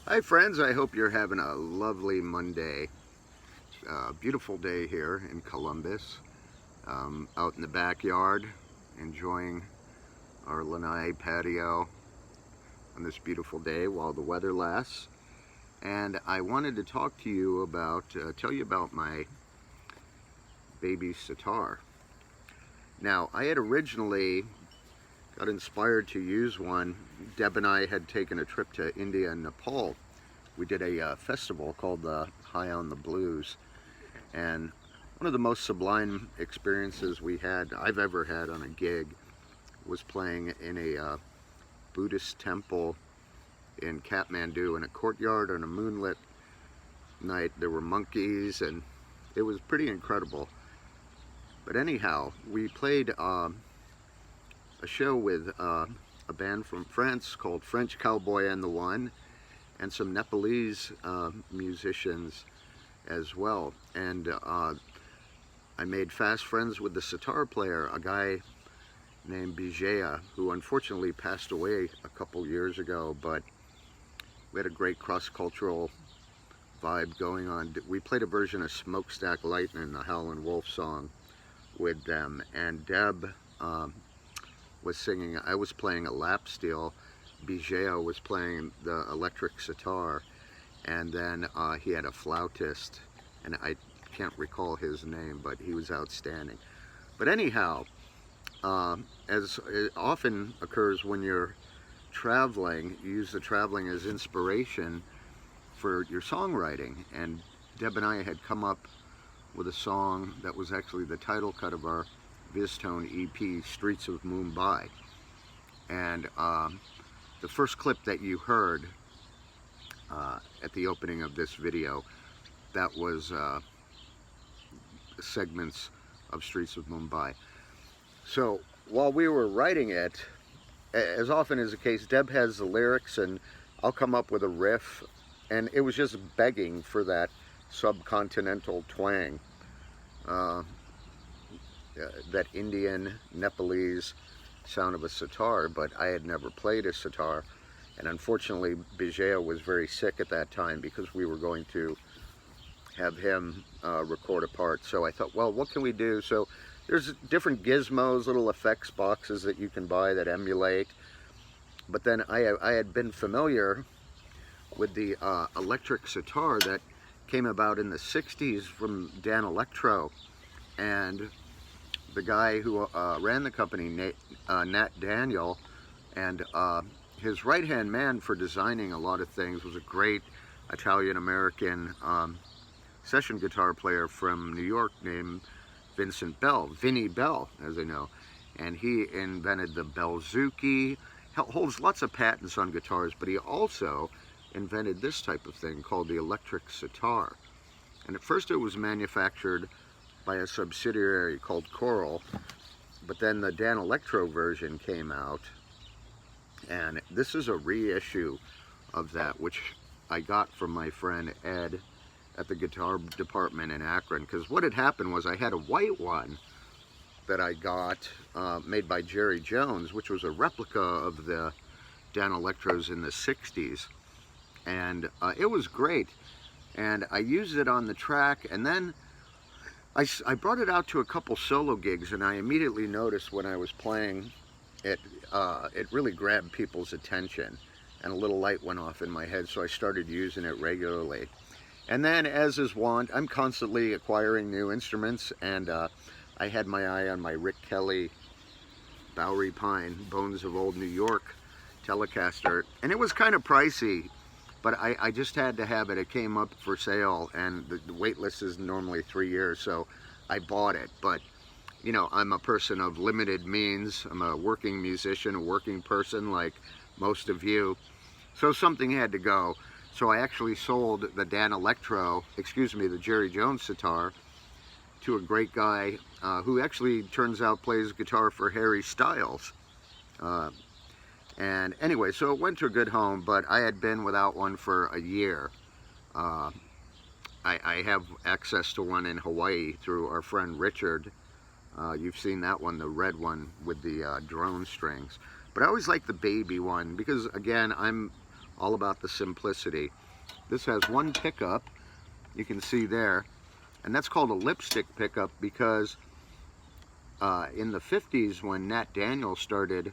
Hi friends, I hope you're having a lovely Monday. Beautiful day here in Columbus. Out in the backyard, enjoying our lanai patio on this beautiful day while the weather lasts. And I wanted to talk to you about, tell you about my Baby Sitar. Now, I had originally got inspired to use one. Deb and I had taken a trip to India and Nepal. We did a festival called the High on the Blues, and one of the most sublime experiences I've ever had on a gig was playing in a Buddhist temple in Kathmandu in a courtyard on a moonlit night. There were monkeys and it was pretty incredible. But anyhow, we played a show with a band from France called French Cowboy and the One, and some Nepalese musicians as well. And I made fast friends with the sitar player, a guy named Bijaya, who unfortunately passed away a couple years ago, but we had a great cross-cultural vibe going on. We played a version of Smokestack Lightning, the Howlin' Wolf song, with them, and Deb was singing. I was playing a lap steel, Bijaya was playing the electric sitar, and then he had a flautist, and I can't recall his name, but he was outstanding. But anyhow, as it often occurs when you're traveling, you use the traveling as inspiration for your songwriting. And Deb and I had come up with a song that was actually the title cut of our Viztone EP, Streets of Mumbai. And the first clip that you heard at the opening of this video, that was segments of Streets of Mumbai. So while we were writing it, as often is the case, Deb has the lyrics and I'll come up with a riff, and it was just begging for that subcontinental twang, that Indian, Nepalese sound of a sitar, but I had never played a sitar, and unfortunately Bijaya was very sick at that time because we were going to have him record a part. So I thought, well, what can we do? So there's different gizmos, little effects boxes that you can buy that emulate. But then I had been familiar with the electric sitar that came about in the 60s from Dan Electro. And the guy who ran the company, Nat Daniel, and his right-hand man for designing a lot of things was a great Italian-American session guitar player from New York named Vinnie Bell, as I know. And he invented the Bellzuki, holds lots of patents on guitars, but he also invented this type of thing called the electric sitar. And at first it was manufactured by a subsidiary called Coral, but then the Dan Electro version came out, and this is a reissue of that, which I got from my friend Ed at the guitar department in Akron, because what had happened was I had a white one that I got made by Jerry Jones, which was a replica of the Dan Electros in the 60s, and it was great, and I used it on the track. And then I brought it out to a couple solo gigs, and I immediately noticed when I was playing it, it really grabbed people's attention, and a little light went off in my head, so I started using it regularly. And then, as is wont, I'm constantly acquiring new instruments, and I had my eye on my Rick Kelly Bowery Pine Bones of Old New York Telecaster, and it was kind of pricey, but I just had to have it. It came up for sale, and the wait list is normally 3 years, so I bought it. But you know, I'm a person of limited means. I'm a working musician, a working person like most of you, so something had to go. So I actually sold the the Jerry Jones sitar, to a great guy who actually turns out plays guitar for Harry Styles. And anyway, so it went to a good home, but I had been without one for a year. I have access to one in Hawaii through our friend Richard. You've seen that one, the red one with the drone strings. But I always like the baby one because, again, I'm all about the simplicity. This has one pickup, you can see there, and that's called a lipstick pickup because in the 50s when Nat Daniel started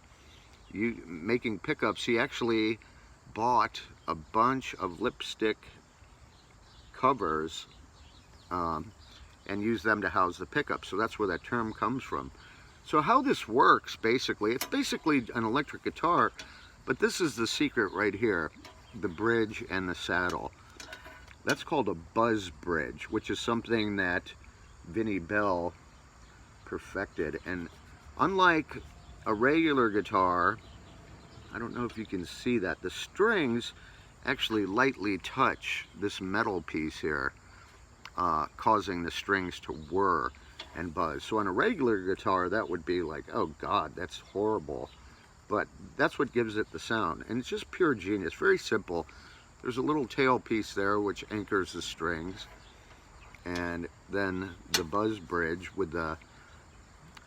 making pickups, he actually bought a bunch of lipstick covers and used them to house the pickup. So that's where that term comes from. So how this works, basically, it's basically an electric guitar, but this is the secret right here, the bridge and the saddle. That's called a buzz bridge, which is something that Vinnie Bell perfected. And unlike a regular guitar, I don't know if you can see that, the strings actually lightly touch this metal piece here, causing the strings to whir and buzz. So on a regular guitar, that would be like, oh God, that's horrible. But that's what gives it the sound. And it's just pure genius, very simple. There's a little tail piece there which anchors the strings, and then the buzz bridge with the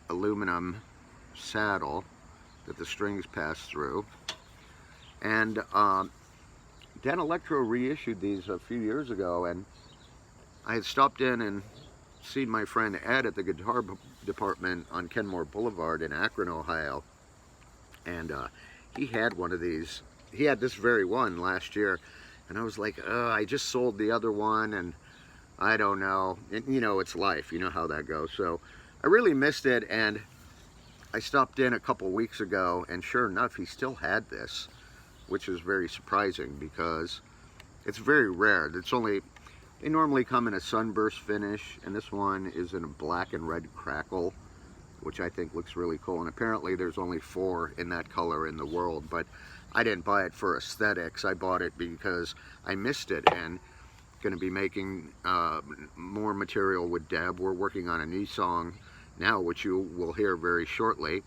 aluminum saddle that the strings pass through. And Dan Electro reissued these a few years ago, and I had stopped in and seen my friend Ed at the guitar department on Kenmore Boulevard in Akron, Ohio, and he had one of these. He had this very one last year, and I was like, I just sold the other one, and I don't know. And, you know, it's life. You know how that goes. So I really missed it, and I stopped in a couple weeks ago, and sure enough, he still had this, which is very surprising because it's very rare. They normally come in a sunburst finish, and this one is in a black and red crackle, which I think looks really cool. And apparently there's only 4 in that color in the world, but I didn't buy it for aesthetics. I bought it because I missed it, and going to be making more material with Deb. We're working on a new song now, which you will hear very shortly.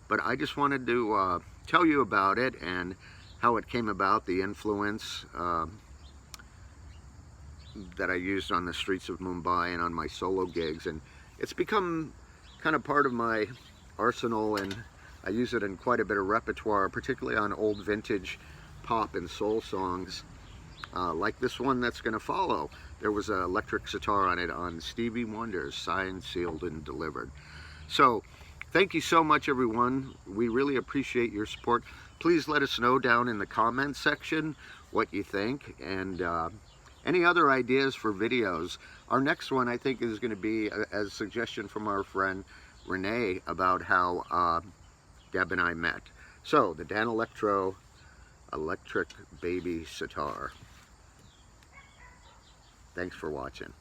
But I just wanted to tell you about it and how it came about, the influence that I used on the streets of Mumbai and on my solo gigs. And it's become kind of part of my arsenal, and I use it in quite a bit of repertoire, particularly on old vintage pop and soul songs, like this one that's going to follow. There was an electric sitar on it on Stevie Wonder's Signed, Sealed, and Delivered. So thank you so much, everyone. We really appreciate your support. Please let us know down in the comments section what you think, and any other ideas for videos. Our next one, I think, is going to be a suggestion from our friend Renee about how Deb and I met. So, the Dan Electro Electric Baby Sitar. Thanks for watching.